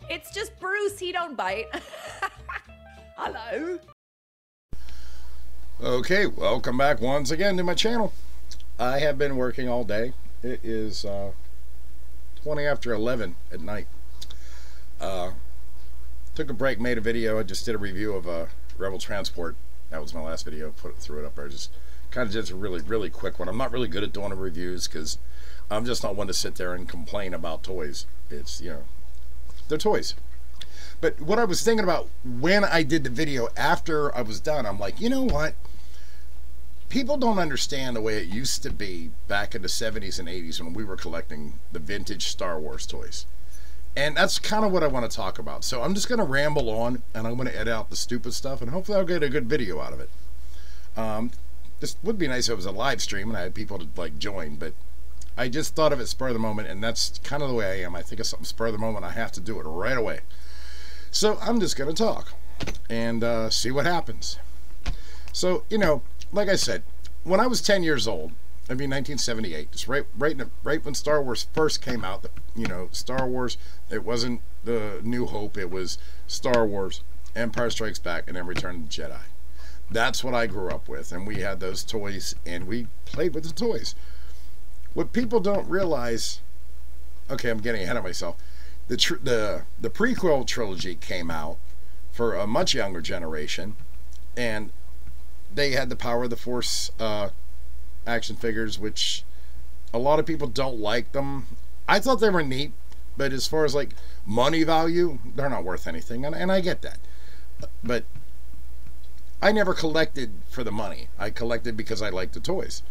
It's just Bruce, he don't bite. Hello. Okay, welcome back once again to my channel. I have been working all day. It is 20 after 11 at night. Took a break, made a video. I just did a review of Rebel Transport. That was my last video. Threw it up there. Just kind of just a really quick one. I'm not really good at doing the reviews because I'm just not one to sit there and complain about toys. It's, you know, they're toys. But what I was thinking about when I did the video after I was done, I'm like, you know what? People don't understand the way it used to be back in the 70s and 80s when we were collecting the vintage Star Wars toys. And that's kind of what I want to talk about. So I'm just going to ramble on, and I'm going to edit out the stupid stuff, and hopefully I'll get a good video out of it. This would be nice if it was a live stream and I had people to like join, but I just thought of it spur of the moment, and that's kind of the way I am. I think of something spur of the moment, I have to do it right away. So I'm just going to talk and see what happens. So, you know, like I said, when I was 10 years old, I mean 1978, just right when Star Wars first came out, you know, Star Wars, it wasn't the New Hope, it was Star Wars, Empire Strikes Back, and then Return of the Jedi. That's what I grew up with, and we had those toys, and we played with the toys. What people don't realize, okay, I'm getting ahead of myself, the prequel trilogy came out for a much younger generation, and they had the Power of the Force action figures, which a lot of people don't like them. I thought they were neat, but as far as like money value, they're not worth anything, and I get that. But I never collected for the money. I collected because I liked the toys.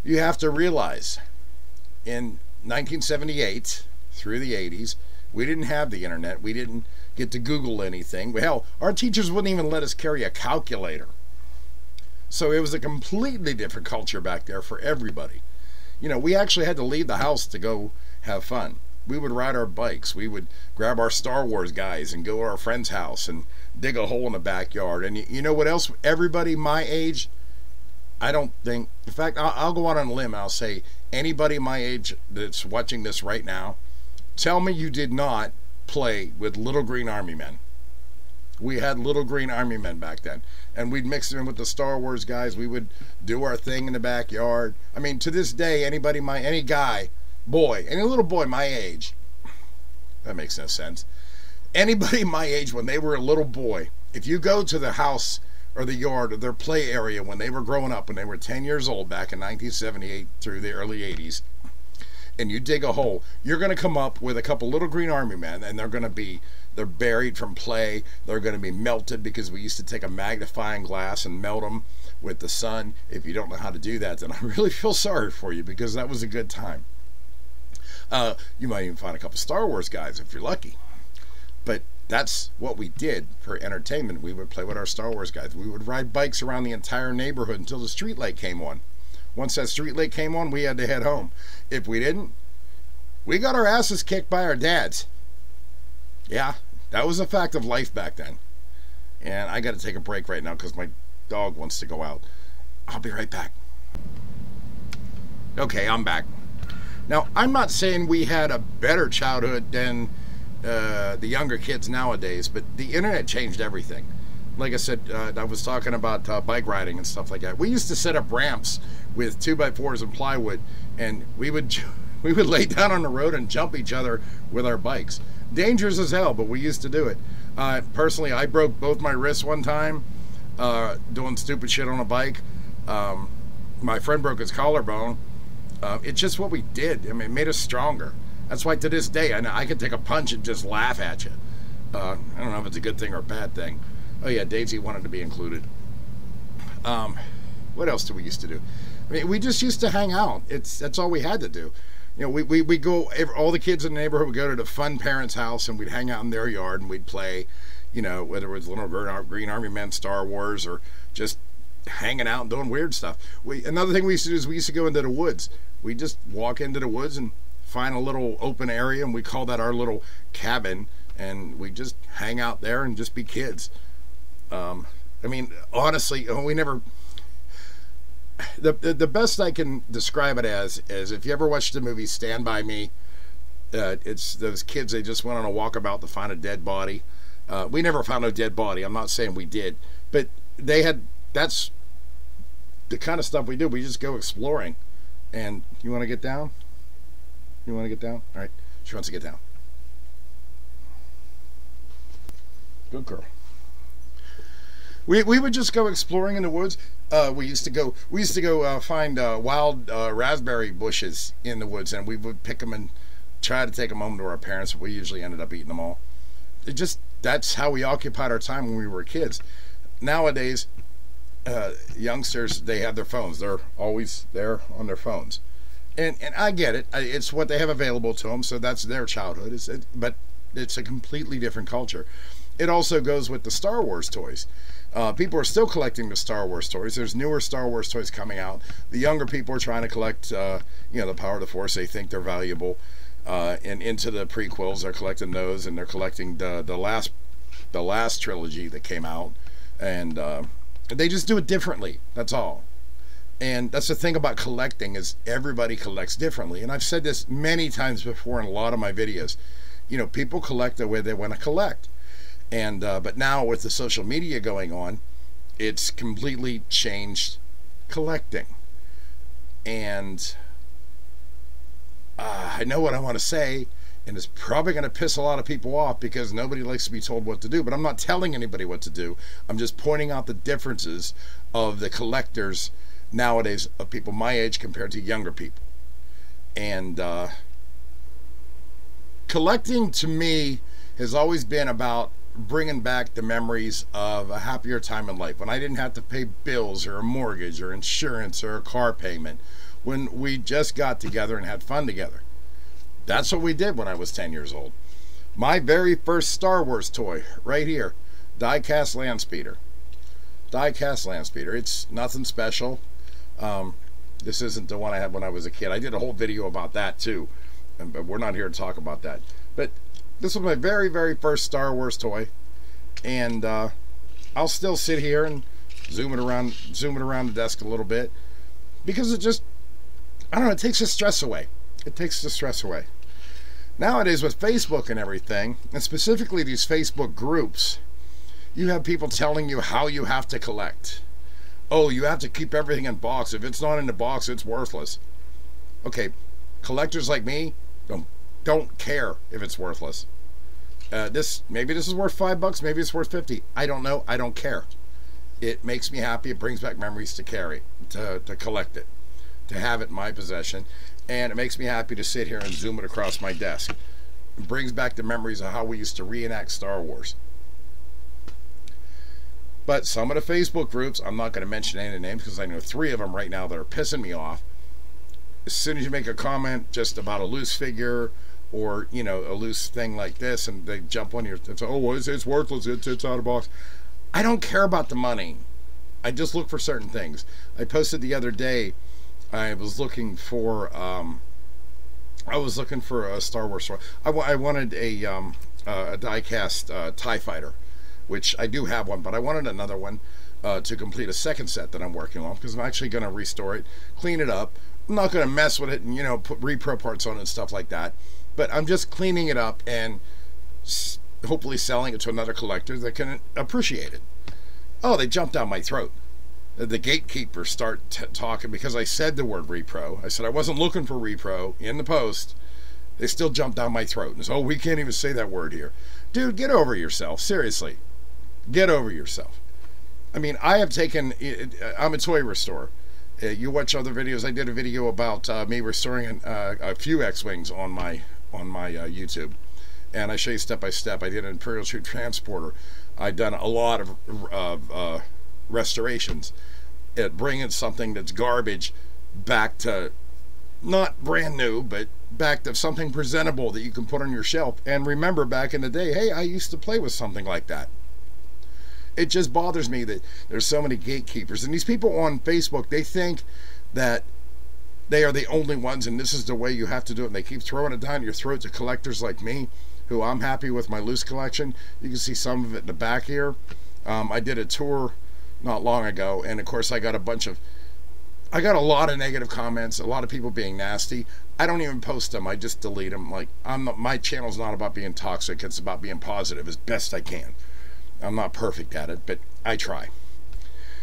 You have to realize, in 1978 through the 80s, we didn't have the internet. We didn't get to Google anything. Hell, our teachers wouldn't even let us carry a calculator. So it was a completely different culture back there for everybody. You know, we actually had to leave the house to go have fun. We would ride our bikes. We would grab our Star Wars guys and go to our friend's house and dig a hole in the backyard. And you know what else? Everybody my age, I don't think, in fact, I'll go out on a limb and I'll say anybody my age that's watching this right now, tell me you did not play with Little Green Army Men. We had Little Green Army Men back then, and we'd mix them in with the Star Wars guys. We would do our thing in the backyard. I mean, to this day, any guy, boy, any little boy my age, that makes no sense. Anybody my age when they were a little boy, if you go to the house or the yard or their play area when they were growing up, when they were 10 years old back in 1978 through the early 80s, and you dig a hole, you're going to come up with a couple Little Green Army Men, and they're buried from play. They're going to be melted because we used to take a magnifying glass and melt them with the sun. If you don't know how to do that, then I really feel sorry for you, because that was a good time. You might even find a couple Star Wars guys if you're lucky. But that's what we did for entertainment. We would play with our Star Wars guys. We would ride bikes around the entire neighborhood until the street light came on. Once that street light came on, we had to head home. If we didn't, we got our asses kicked by our dads. Yeah, that was a fact of life back then. And I got to take a break right now because my dog wants to go out. I'll be right back. Okay, I'm back. Now, I'm not saying we had a better childhood than the younger kids nowadays, but the internet changed everything. Like I said, I was talking about bike riding and stuff like that. We used to set up ramps with 2x4s and plywood, and we would lay down on the road and jump each other with our bikes. Dangerous as hell, but we used to do it. Personally, I broke both my wrists one time doing stupid shit on a bike. My friend broke his collarbone. It's just what we did. I mean, it made us stronger. That's why to this day, I can take a punch and just laugh at you. I don't know if it's a good thing or a bad thing. Oh yeah, Daisy wanted to be included. What else do we used to do? I mean, we just used to hang out. That's all we had to do. You know, we go, all the kids in the neighborhood would go to the fun parents' house, and we'd hang out in their yard, and we'd play, you know, whether it was Little Green Army Men, Star Wars, or just hanging out and doing weird stuff. Another thing we used to do is we used to go into the woods. We just walk into the woods and find a little open area, and we call that our little cabin, and we just hang out there and just be kids. I mean, honestly, we never... The best I can describe it as is if you ever watched the movie Stand By Me, It's those kids, they just went on a walkabout to find a dead body. We never found a dead body. I'm not saying we did, but that's the kind of stuff we do. We just go exploring. And you want to get down? You want to get down? All right. She wants to get down. Good girl. We would just go exploring in the woods. We used to go find wild raspberry bushes in the woods, and we would pick them and try to take them home to our parents. We usually ended up eating them all. That's how we occupied our time when we were kids. Nowadays, youngsters, they have their phones. They're always there on their phones, and I get it. It's what they have available to them, so that's their childhood. But it's a completely different culture. It also goes with the Star Wars toys. People are still collecting the Star Wars toys. There's newer Star Wars toys coming out. The younger people are trying to collect, the Power of the Force. They think they're valuable. And into the prequels, they're collecting those, and they're collecting the last trilogy that came out, and they just do it differently. That's all. And that's the thing about collecting, is everybody collects differently. And I've said this many times before in a lot of my videos. People collect the way they want to collect. And but now with the social media going on, it's completely changed collecting. And I know what I want to say, and it's probably going to piss a lot of people off because nobody likes to be told what to do. But I'm not telling anybody what to do. I'm just pointing out the differences of the collectors nowadays, of people my age compared to younger people. And collecting, to me, has always been about bringing back the memories of a happier time in life, when I didn't have to pay bills or a mortgage or insurance or a car payment, when we just got together and had fun together. That's what we did when I was 10 years old. My very first Star Wars toy, right here, die-cast land speeder. Die-cast land speeder. It's nothing special. This isn't the one I had when I was a kid. I did a whole video about that too, but we're not here to talk about that. But this was my very, very first Star Wars toy, and I'll still sit here and zoom it around the desk a little bit, because it just, I don't know, it takes the stress away. It takes the stress away. Nowadays with Facebook and everything, and specifically these Facebook groups, you have people telling you how you have to collect. Oh, you have to keep everything in box. If it's not in the box, it's worthless. Okay, collectors like me don't care if it's worthless. Maybe this is worth $5, maybe it's worth 50. I don't know. I don't care. It makes me happy. It brings back memories to carry, to collect it, to have it in my possession, and it makes me happy to sit here and zoom it across my desk. It brings back the memories of how we used to reenact Star Wars. But some of the Facebook groups, I'm not going to mention any of the names because I know 3 of them right now that are pissing me off. As soon as you make a comment just about a loose figure, or a loose thing like this, and they jump on your, oh, well, it's worthless, it's out of box. I don't care about the money. I just look for certain things. I posted the other day, I was looking for a Star Wars toy. I wanted a die-cast TIE fighter, which I do have one, but I wanted another one to complete a second set that I'm working on, because I'm actually going to restore it, clean it up. I'm not going to mess with it and put repro parts on it and stuff like that. But I'm just cleaning it up and hopefully selling it to another collector that can appreciate it. Oh, they jumped down my throat. The gatekeepers start talking because I said the word repro. I said I wasn't looking for repro in the post. They still jumped down my throat and said, oh, we can't even say that word here. Dude, get over yourself. Seriously. Get over yourself. I mean, I'm a toy restorer. You watch other videos. I did a video about me restoring a few X-Wings on my YouTube, and I show you step by step. I did an Imperial Troop Transporter. I've done a lot of restorations at bringing something that's garbage back to, not brand new, but back to something presentable that you can put on your shelf and remember back in the day, hey, I used to play with something like that. It just bothers me that there's so many gatekeepers, and these people on Facebook, they think that they are the only ones and this is the way you have to do it, and they keep throwing it down your throat to collectors like me, who I'm happy with my loose collection. You can see some of it in the back here. I did a tour not long ago, and of course I got a bunch of I got a lot of negative comments, a lot of people being nasty. I don't even post them. I just delete them. Like, my channel's not about being toxic. It's about being positive as best I can. I'm not perfect at it, but I try.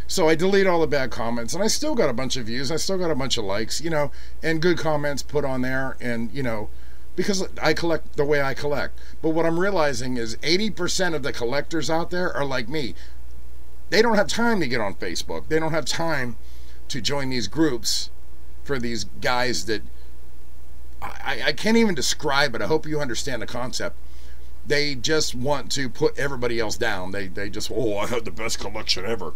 So I delete all the bad comments, and I still got a bunch of views. I still got a bunch of likes, you know, and good comments put on there, and, you know, because I collect the way I collect. But what I'm realizing is 80% of the collectors out there are like me. They don't have time to get on Facebook. They don't have time to join these groups for these guys that I can't even describe it. I hope you understand the concept. They just want to put everybody else down. They just, oh, I have the best collection ever.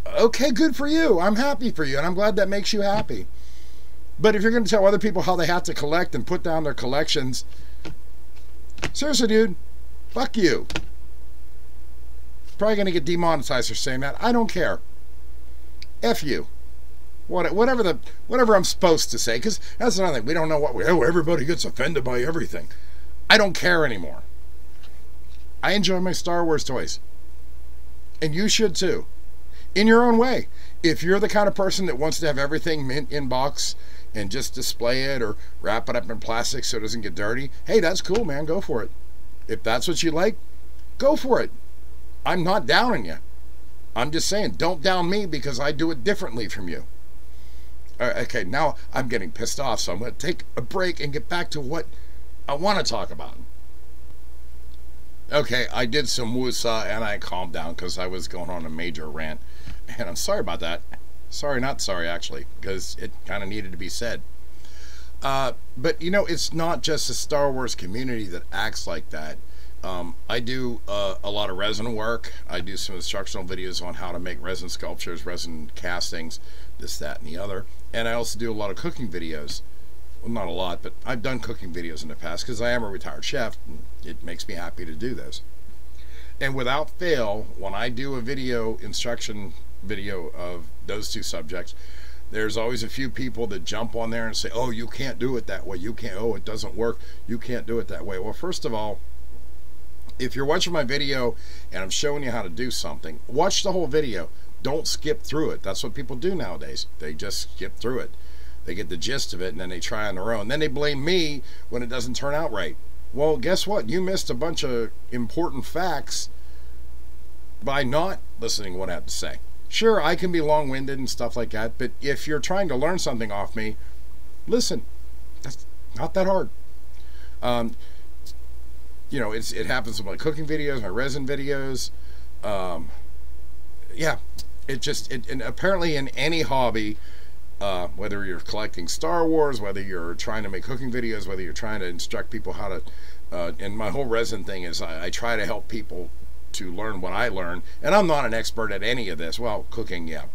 Okay, good for you. I'm happy for you, and I'm glad that makes you happy. But if you're going to tell other people how they have to collect and put down their collections, seriously, dude, fuck you. Probably going to get demonetized for saying that. I don't care. F you. Whatever I'm supposed to say, because that's another thing. We don't know everybody gets offended by everything. I don't care anymore. I enjoy my Star Wars toys. And you should too. In your own way. If you're the kind of person that wants to have everything mint in box and just display it or wrap it up in plastic so it doesn't get dirty, hey, that's cool, man. Go for it. If that's what you like, go for it. I'm not downing you. I'm just saying, don't down me because I do it differently from you. Okay, now I'm getting pissed off, so I'm going to take a break and get back to what I want to talk about. Okay, I did some woosah and I calmed down because I was going on a major rant. And I'm sorry about that. Sorry, not sorry, actually, because it kind of needed to be said. But, you know, it's not just the Star Wars community that acts like that. I do a lot of resin work. I do some instructional videos on how to make resin sculptures, resin castings, this, that, and the other. And I also do a lot of cooking videos. Well, not a lot, but I've done cooking videos in the past because I am a retired chef. And it makes me happy to do this. And without fail, when I do a video, instruction video of those two subjects, there's always a few people that jump on there and say, oh, you can't do it that way. You can't, oh, it doesn't work. You can't do it that way. Well, first of all, if you're watching my video and I'm showing you how to do something, watch the whole video. Don't skip through it. That's what people do nowadays. They just skip through it. They get the gist of it and then they try on their own. Then they blame me when it doesn't turn out right. Well, guess what? You missed a bunch of important facts by not listening to what I have to say. Sure, I can be long-winded and stuff like that, but if you're trying to learn something off me, listen. That's not that hard. You know, it happens with my cooking videos, my resin videos. Yeah, and apparently in any hobby, whether you're collecting Star Wars, whether you're trying to make cooking videos, whether you're trying to instruct people how to, and my whole resin thing is I try to help people to learn what I learn, and I'm not an expert at any of this. Well, cooking, yeah,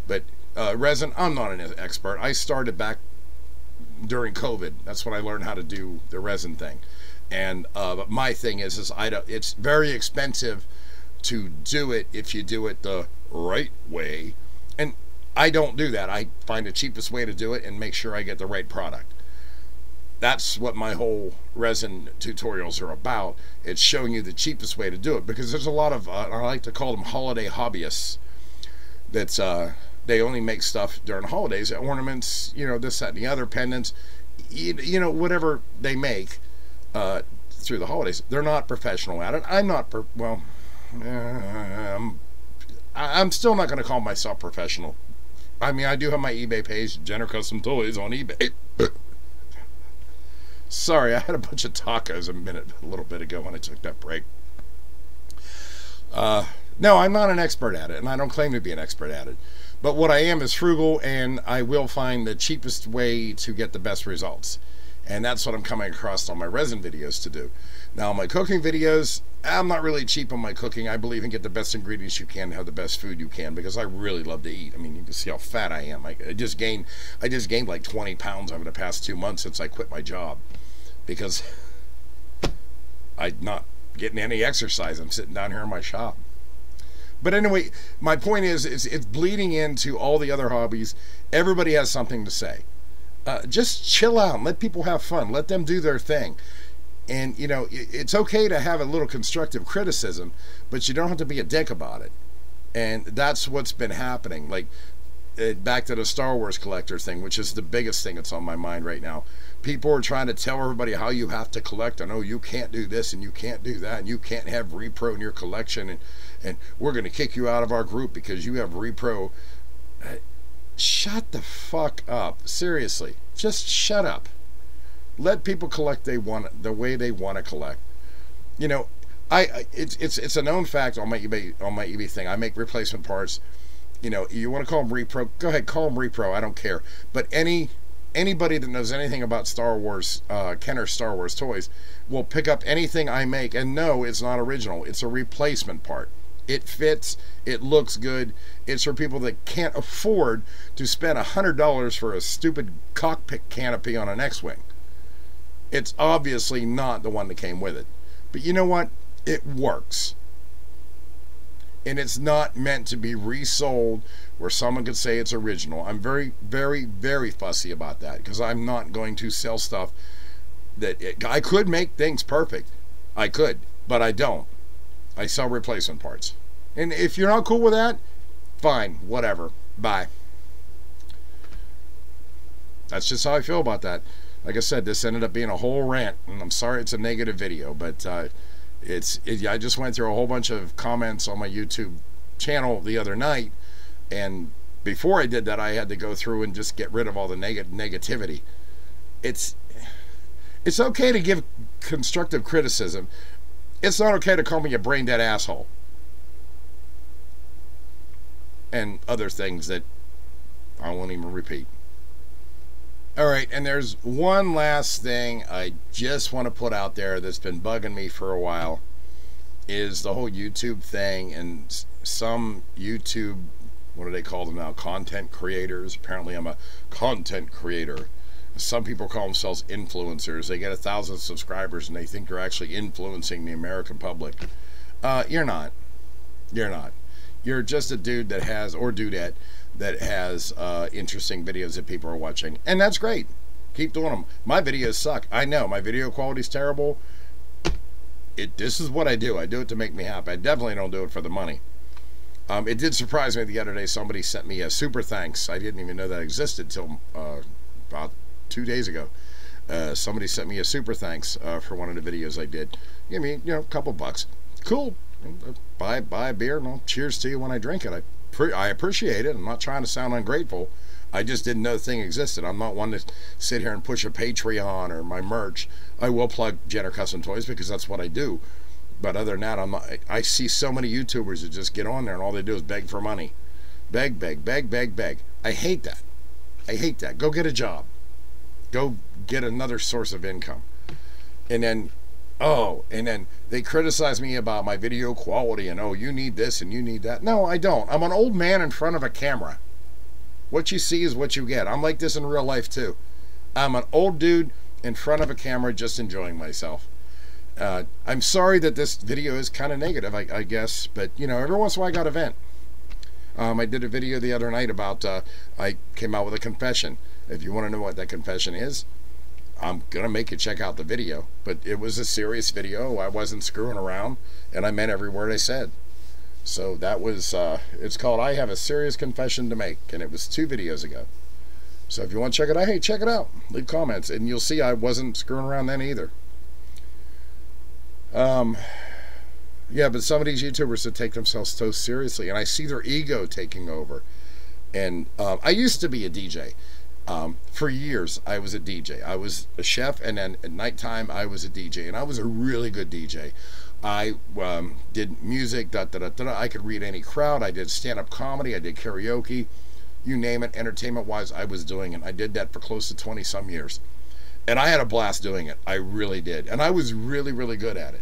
but resin, I'm not an expert. I started back during COVID. That's when I learned how to do the resin thing. And but my thing is it's very expensive to do it if you do it the right way, and I don't do that. I find the cheapest way to do it and make sure I get the right product. That's what my whole resin tutorials are about. It's showing you the cheapest way to do it, because there's a lot of I like to call them holiday hobbyists. That's they only make stuff during holidays, ornaments, you know, this, that, and the other, pendants, you know, whatever they make through the holidays. They're not professional at it. I'm not I'm still not going to call myself professional. I mean, I do have my eBay page, Jenner Custom Toys, on eBay. Sorry, I had a bunch of tacos a little bit ago when I took that break. No, I'm not an expert at it, and I don't claim to be an expert at it. But what I am is frugal, and I will find the cheapest way to get the best results. And that's what I'm coming across on my resin videos to do. Now, my cooking videos, I'm not really cheap on my cooking. I believe in get the best ingredients you can, have the best food you can, because I really love to eat. I mean, you can see how fat I am. I just gained like 20 pounds over the past 2 months since I quit my job, because I'm not getting any exercise. I'm sitting down here in my shop. But anyway, my point is it's bleeding into all the other hobbies. Everybody has something to say. Just chill out and let people have fun. Let them do their thing. And, you know, it's okay to have a little constructive criticism, but you don't have to be a dick about it. And that's what's been happening. Like, back to the Star Wars collector thing, which is the biggest thing that's on my mind right now. People are trying to tell everybody how you have to collect, and oh, you can't do this and you can't do that, and you can't have repro in your collection, and we're going to kick you out of our group because you have repro. Shut the fuck up. Seriously, just shut up. Let people collect the way they want to collect. You know, it's a known fact on my eBay thing. I make replacement parts. You know, you want to call them repro, go ahead, call them repro. I don't care. But anybody that knows anything about Star Wars, Kenner Star Wars toys, will pick up anything I make and know it's not original. It's a replacement part. It fits. It looks good. It's for people that can't afford to spend $100 for a stupid cockpit canopy on an X-Wing. It's obviously not the one that came with it. But you know what? It works. And it's not meant to be resold where someone could say it's original. I'm very, very, very fussy about that because I'm not going to sell stuff I could make things perfect. I could, but I don't. I sell replacement parts. And if you're not cool with that, fine, whatever. Bye. That's just how I feel about that. Like I said, this ended up being a whole rant, and I'm sorry it's a negative video, but I just went through a whole bunch of comments on my YouTube channel the other night, and before I did that, I had to go through and just get rid of all the negativity. It's okay to give constructive criticism. It's not okay to call me a brain-dead asshole. And other things that I won't even repeat. Alright, and there's one last thing I just want to put out there that's been bugging me for a while, is the whole YouTube thing, and some YouTube, what do they call them now, content creators. Apparently I'm a content creator. Some people call themselves influencers. They get 1,000 subscribers and they think they're actually influencing the American public. You're not. You're not. You're just a dude that has, or dudette, that has interesting videos that people are watching. And that's great. Keep doing them. My videos suck. I know. My video quality's terrible. This is what I do. I do it to make me happy. I definitely don't do it for the money. It did surprise me the other day. Somebody sent me a super thanks. I didn't even know that existed till about 2 days ago. Somebody sent me a super thanks for one of the videos I did. Give me, a couple bucks. Cool. Buy a beer and I'll cheers to you when I drink it. I appreciate it. I'm not trying to sound ungrateful. I just didn't know the thing existed. I'm not one to sit here and push a Patreon or my merch. I will plug Jenner Custom Toys because that's what I do. But other than that, I see so many YouTubers that just get on there and all they do is beg for money. Beg, beg, beg, beg, beg. I hate that. I hate that. Go get a job. Go get another source of income. And then they criticize me about my video quality and, oh, you need this and you need that. No, I don't. I'm an old man in front of a camera. What you see is what you get. I'm like this in real life too. I'm an old dude in front of a camera just enjoying myself. I'm sorry that this video is kind of negative, I guess, but every once in a while I got to vent. I did a video the other night about I came out with a confession. If you want to know what that confession is, I'm gonna make you check out the video. But it was a serious video. I wasn't screwing around, and I meant every word I said. So that was it's called I Have a Serious Confession to Make, and it was 2 videos ago. So if you want to check it out, hey, check it out. Leave comments, and you'll see I wasn't screwing around then either. Yeah, but some of these YouTubers that take themselves so seriously, and I see their ego taking over. And I used to be a DJ. For years, I was a DJ. I was a chef, and then at nighttime, I was a DJ, and I was a really good DJ. I did music, I could read any crowd. I did stand-up comedy. I did karaoke. You name it, entertainment-wise, I was doing it. I did that for close to 20-some years. And I had a blast doing it. I really did. And I was really, really good at it.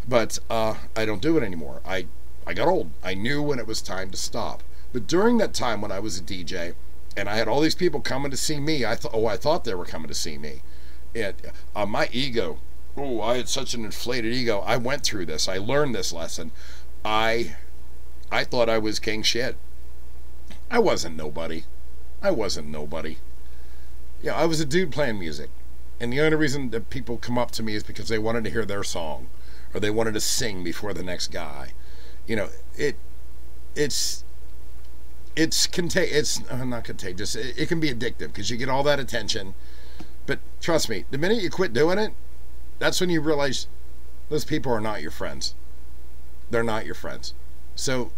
But I don't do it anymore. I got old. I knew when it was time to stop. But during that time when I was a DJ, and I had all these people coming to see me, I thought they were coming to see me. And my ego, I had such an inflated ego. I went through this. I learned this lesson. I thought I was king shit. I wasn't nobody. I wasn't nobody. I was a dude playing music. And the only reason that people come up to me is because they wanted to hear their song, or they wanted to sing before the next guy. it's not contagious. It can be addictive because you get all that attention. But trust me, the minute you quit doing it, that's when you realize those people are not your friends. They're not your friends. So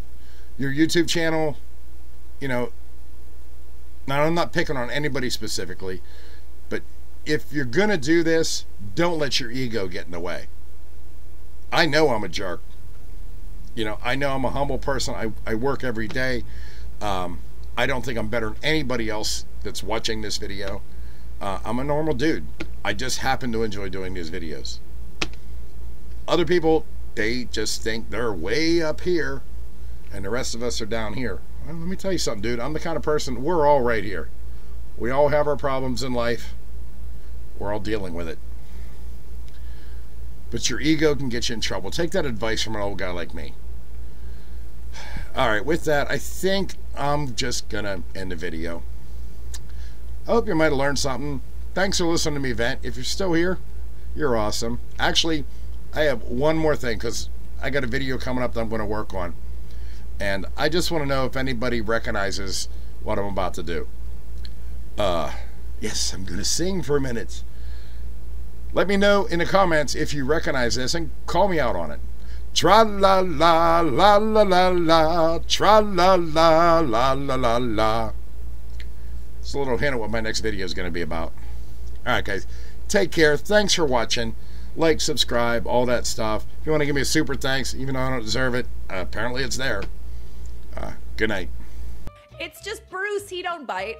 your YouTube channel, you know, now I'm not picking on anybody specifically, but if you're going to do this, don't let your ego get in the way. I know I'm a jerk. You know, I know I'm a humble person. I work every day. I don't think I'm better than anybody else that's watching this video. I'm a normal dude. I just happen to enjoy doing these videos. Other people, they just think they're way up here and the rest of us are down here. Well, let me tell you something, dude. I'm the kind of person, we're all right here. We all have our problems in life. We're all dealing with it. But your ego can get you in trouble. Take that advice from an old guy like me. All right, with that, I think I'm just going to end the video. I hope you might have learned something. Thanks for listening to me vent. If you're still here, you're awesome. Actually, I have one more thing because I got a video coming up that I'm going to work on. And I just want to know if anybody recognizes what I'm about to do. Yes, I'm going to sing for a minute. Let me know in the comments if you recognize this and call me out on it. Tra-la-la, la-la-la-la, tra-la-la, la-la-la-la. It's a little hint of what my next video is going to be about. Alright guys, take care. Thanks for watching. Like, subscribe, all that stuff. If you want to give me a super thanks, even though I don't deserve it, apparently it's there. Good night. It's just Bruce, he don't bite.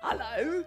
Hello.